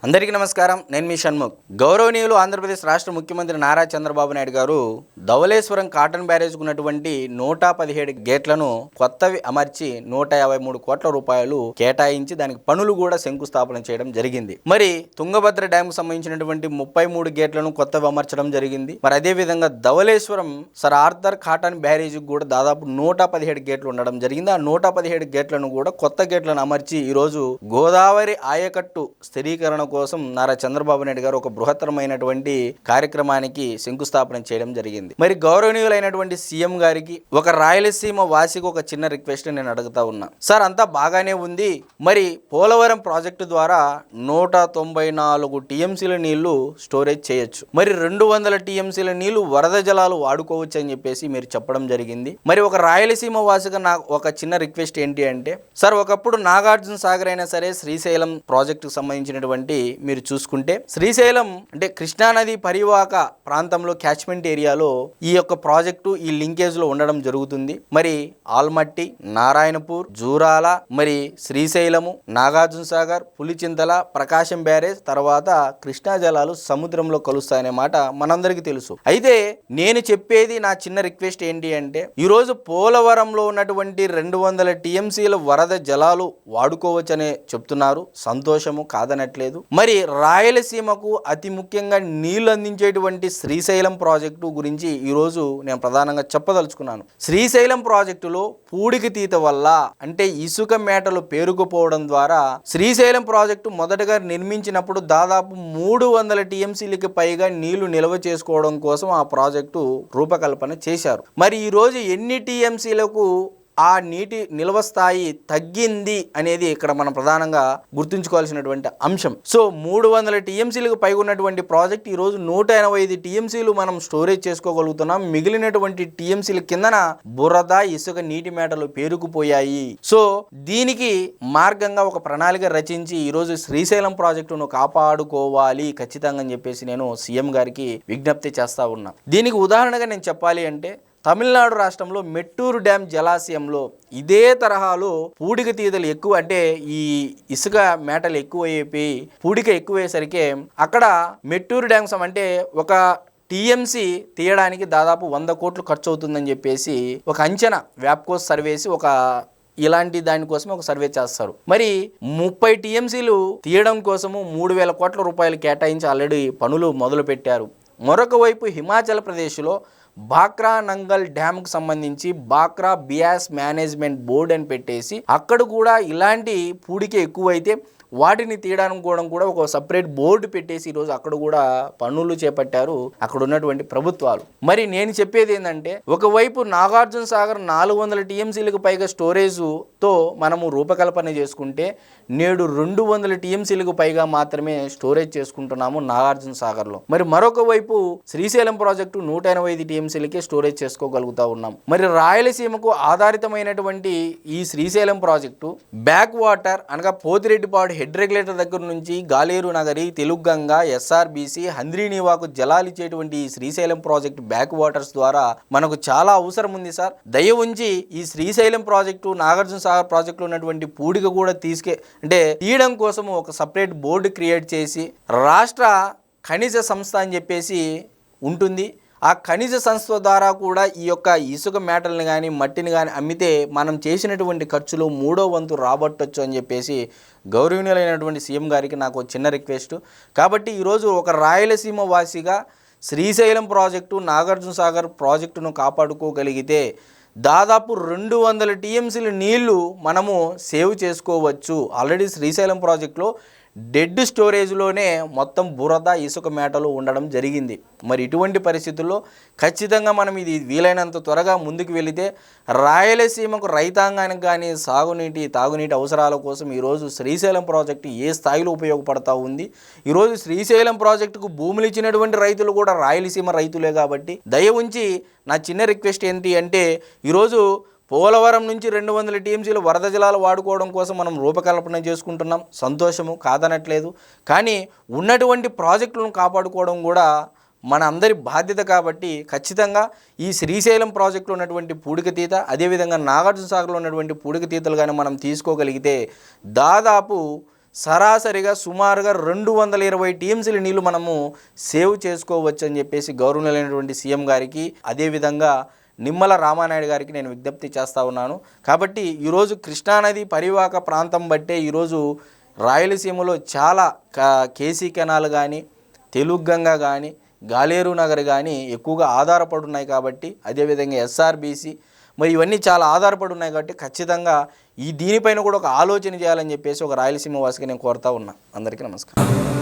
అందరికీ నమస్కారం. నేను మీ షణ్ముఖ్. గౌరవనీయులు ఆంధ్రప్రదేశ్ రాష్ట్ర ముఖ్యమంత్రి నారా చంద్రబాబు నాయుడు గారు ధవళేశ్వరం కాటన్ బ్యారేజ్కు ఉన్నటువంటి 117 గేట్లను కొత్తవి అమర్చి 153 కోట్ల రూపాయలు కేటాయించి దానికి పనులు కూడా శంకుస్థాపన చేయడం జరిగింది. మరి తుంగభద్ర డ్యామ్ కు సంబంధించినటువంటి 33 గేట్లను కొత్తవి అమర్చడం జరిగింది. మరి అదే విధంగా Dowleswaram sir Arthur Cotton barrage కూడా దాదాపు 117 గేట్లు ఉండడం జరిగింది. ఆ 117 గేట్లను కూడా కొత్త గేట్లను అమర్చి ఈరోజు గోదావరి ఆయకట్టు స్థిరీకరణ కోసం నారా చంద్రబాబు నాయుడు గారు ఒక బృహత్తరమైనటువంటి కార్యక్రమానికి శంకుస్థాపన చేయడం జరిగింది. మరి గౌరవనీయులైనటువంటి సీఎం గారికి ఒక రాయలసీమ వాసికి ఒక చిన్న రిక్వెస్ట్ నేను అడుగుతా ఉన్నా. సార్, అంతా బాగానే ఉంది. మరి పోలవరం ప్రాజెక్టు ద్వారా 194 టీఎంసీల నీళ్లు స్టోరేజ్ చేయొచ్చు. మరి 200 టీఎంసీల నీళ్లు వరద జలాలు వాడుకోవచ్చు అని చెప్పేసి మీరు చెప్పడం జరిగింది. మరి ఒక రాయలసీమ వాసిగా నాకు ఒక చిన్న రిక్వెస్ట్ ఏంటి అంటే, సార్, ఒకప్పుడు నాగార్జున సాగర్ అయినా సరే శ్రీశైలం ప్రాజెక్టుకు సంబంధించినటువంటి మీరు చూసుకుంటే శ్రీశైలం అంటే కృష్ణానది పరివాహక ప్రాంతంలో క్యాచ్మెంట్ ఏరియాలో ఈ యొక్క ప్రాజెక్టు ఈ లింకేజ్ లో ఉండడం జరుగుతుంది. మరి ఆల్మట్టి, నారాయణపూర్, జూరాల, మరి శ్రీశైలము, నాగార్జున సాగర్, పులిచింతల, ప్రకాశం బ్యారేజ్ తర్వాత కృష్ణా జలాలు సముద్రంలో కలుస్తాయనే మాట మనందరికీ తెలుసు. అయితే నేను చెప్పేది నా చిన్న రిక్వెస్ట్ ఏంటి అంటే, ఈరోజు పోలవరంలో ఉన్నటువంటి 200 టీఎంసీల వరద జలాలు వాడుకోవచ్చనే చెప్తున్నారు. సంతోషము, కాదనట్లేదు. మరి రాయలసీమకు అతి ముఖ్యంగా నీళ్లు అందించేటువంటి శ్రీశైలం ప్రాజెక్టు గురించి ఈరోజు నేను ప్రధానంగా చెప్పదలుచుకున్నాను. శ్రీశైలం ప్రాజెక్టులో పూడికి తీత వల్ల అంటే ఇసుక మేటలు పేరుకుపోవడం ద్వారా శ్రీశైలం ప్రాజెక్టు మొదటగా నిర్మించినప్పుడు దాదాపు 300 టీఎంసీలకి పైగా నీళ్లు నిల్వ చేసుకోవడం కోసం ఆ ప్రాజెక్టు రూపకల్పన చేశారు. మరి ఈరోజు ఎన్ని టీఎంసీలకు ఆ నీటి నిల్వ స్థాయి తగ్గింది అనేది ఇక్కడ మనం ప్రధానంగా గుర్తుంచుకోవాల్సినటువంటి అంశం. సో 300 టీఎంసీలకు పైగా ఉన్నటువంటి ప్రాజెక్ట్ ఈరోజు 185 టీఎంసీలు మనం స్టోరేజ్ చేసుకోగలుగుతున్నాం. మిగిలినటువంటి టీఎంసీల కిందన బురద, ఇసుక, నీటి మేటలు పేరుకుపోయాయి. సో దీనికి మార్గంగా ఒక ప్రణాళిక రచించి ఈరోజు శ్రీశైలం ప్రాజెక్టును కాపాడుకోవాలి ఖచ్చితంగా అని చెప్పేసి నేను సీఎం గారికి విజ్ఞప్తి చేస్తా ఉన్నా. దీనికి ఉదాహరణగా నేను చెప్పాలి అంటే, తమిళనాడు రాష్ట్రంలో మెట్టూరు డ్యామ్ జలాశయంలో ఇదే తరహాలో పూడిక తీతలు ఎక్కువ అంటే ఈ ఇసుక మేటలు ఎక్కువైపోయి పూడిక ఎక్కువయ్యేసరికి అక్కడ మెట్టూరు డ్యామ్ అంటే ఒక టీఎంసీ తీయడానికి దాదాపు 100 కోట్లు ఖర్చు అవుతుందని చెప్పేసి ఒక అంచనా వ్యాప్కోస్ సర్వేసి ఒక ఇలాంటి దానికోసం ఒక సర్వే చేస్తారు. మరి 30 టీఎంసీలు తీయడం కోసము 3,000 కోట్ల రూపాయలు కేటాయించి ఆల్రెడీ పనులు మొదలు పెట్టారు. మరొక వైపు హిమాచల్ ప్రదేశ్లో బాక్రా నంగల్ డ్యామ్కు సంబంధించి బాక్రా బియాస్ మేనేజ్మెంట్ బోర్డ్ అని పెట్టేసి అక్కడ కూడా ఇలాంటి పూడిక ఎక్కువైతే వాటిని తీయడానికి కూడా ఒక సపరేట్ బోర్డు పెట్టేసి ఈరోజు అక్కడ కూడా పనులు చేపట్టారు అక్కడ ఉన్నటువంటి ప్రభుత్వాలు. మరి నేను చెప్పేది ఏంటంటే, ఒకవైపు నాగార్జున సాగర్ 400 టీఎంసీలకు పైగా స్టోరేజ్తో మనము రూపకల్పన చేసుకుంటే నేడు 200 టీఎంసీలకు పైగా మాత్రమే స్టోరేజ్ చేసుకుంటున్నాము నాగార్జున సాగర్లో. మరి మరొక వైపు శ్రీశైలం ప్రాజెక్టు 185 టీఎంసీలకే స్టోరేజ్ చేసుకోగలుగుతా ఉన్నాం. మరి రాయలసీమకు ఆధారితమైనటువంటి ఈ శ్రీశైలం ప్రాజెక్టు బ్యాక్ వాటర్ అనగా పోతిరెడ్డిపాడు హెడ్ రెగ్యులేటర్ దగ్గర నుంచి గాలేరు నగరి, తెలుగంగ, ఎస్ఆర్బీసీ, హంద్రీనీవాకు జలాలు ఇచ్చేటువంటి ఈ శ్రీశైలం ప్రాజెక్టు బ్యాక్ వాటర్స్ ద్వారా మనకు చాలా అవసరం ఉంది సార్. దయ ఉంచి ఈ శ్రీశైలం ప్రాజెక్టు, నాగార్జున సాగర్ ప్రాజెక్టులో ఉన్నటువంటి పూడిక కూడా తీయడం కోసం ఒక సపరేట్ బోర్డు క్రియేట్ చేసి రాష్ట్ర ఖనిజ సంస్థ అని చెప్పేసి ఉంటుంది. ఆ ఖనిజ సంస్థ ద్వారా కూడా ఈ యొక్క ఇసుక మేటల్ని కానీ మట్టిని కానీ అమ్మితే మనం చేసినటువంటి ఖర్చులో 3వ వంతు రాబట్టొచ్చు అని చెప్పేసి గౌరవనీయులైనటువంటి సీఎం గారికి నాకు చిన్న రిక్వెస్ట్. కాబట్టి ఈరోజు ఒక రాయలసీమ వాసిగా శ్రీశైలం ప్రాజెక్టు, నాగార్జున సాగర్ ప్రాజెక్టును కాపాడుకోగలిగితే దాదాపు 200 టీఎంసీల నీళ్లు మనము సేవ్ చేసుకోవచ్చు. ఆల్రెడీ శ్రీశైలం ప్రాజెక్టులో డెడ్ స్టోరేజ్లోనే మొత్తం బురద, ఇసుక మేటలు ఉండడం జరిగింది. మరి ఇటువంటి పరిస్థితుల్లో ఖచ్చితంగా మనం ఇది వీలైనంత త్వరగా ముందుకు వెళితే రాయలసీమకు రైతాంగానికి కానీ సాగునీటి, తాగునీటి అవసరాల కోసం ఈరోజు శ్రీశైలం ప్రాజెక్టు ఏ స్థాయిలో ఉపయోగపడతా ఉంది. ఈరోజు శ్రీశైలం ప్రాజెక్టుకు భూములు ఇచ్చినటువంటి రైతులు కూడా రాయలసీమ రైతులే. కాబట్టి దయ ఉంచి నా చిన్న రిక్వెస్ట్ ఏంటి అంటే, ఈరోజు పోలవరం నుంచి 200 టీఎంసీలు వరద జలాలు వాడుకోవడం కోసం మనం రూపకల్పన చేసుకుంటున్నాం. సంతోషము, కాదనట్లేదు. కానీ ఉన్నటువంటి ప్రాజెక్టులను కాపాడుకోవడం కూడా మన అందరి బాధ్యత. కాబట్టి ఖచ్చితంగా ఈ శ్రీశైలం ప్రాజెక్టులో ఉన్నటువంటి పూడిక తీత, అదేవిధంగా నాగార్జున సాగర్లో ఉన్నటువంటి పూడిక తీతలు కానీ మనం తీసుకోగలిగితే దాదాపు సరాసరిగా సుమారుగా 220 టీమ్స్ల నీళ్లు మనము సేవ్ చేసుకోవచ్చు అని చెప్పేసి గౌరవనీయులైనటువంటి సీఎం గారికి, అదేవిధంగా నిమ్మల రామానాయుడు గారికి నేను విజ్ఞప్తి చేస్తూ ఉన్నాను. కాబట్టి ఈరోజు కృష్ణానది పరివాహక ప్రాంతం బట్టే ఈరోజు రాయలసీమలో చాలా కేసీ కెనాల్ కానీ, తెలుగంగ కానీ, గాలేరు నగర్ కానీ ఎక్కువగా ఆధారపడి ఉన్నాయి. కాబట్టి అదేవిధంగా ఎస్ఆర్బీసీ మరి ఇవన్నీ చాలా ఆధారపడి ఉన్నాయి. కాబట్టి ఖచ్చితంగా దీనిపైన కూడా ఒక ఆలోచన చేయాలని చెప్పేసి ఒక రాయలసీమ వాసిగా నేను కోరుతా ఉన్నా. అందరికీ నమస్కారం.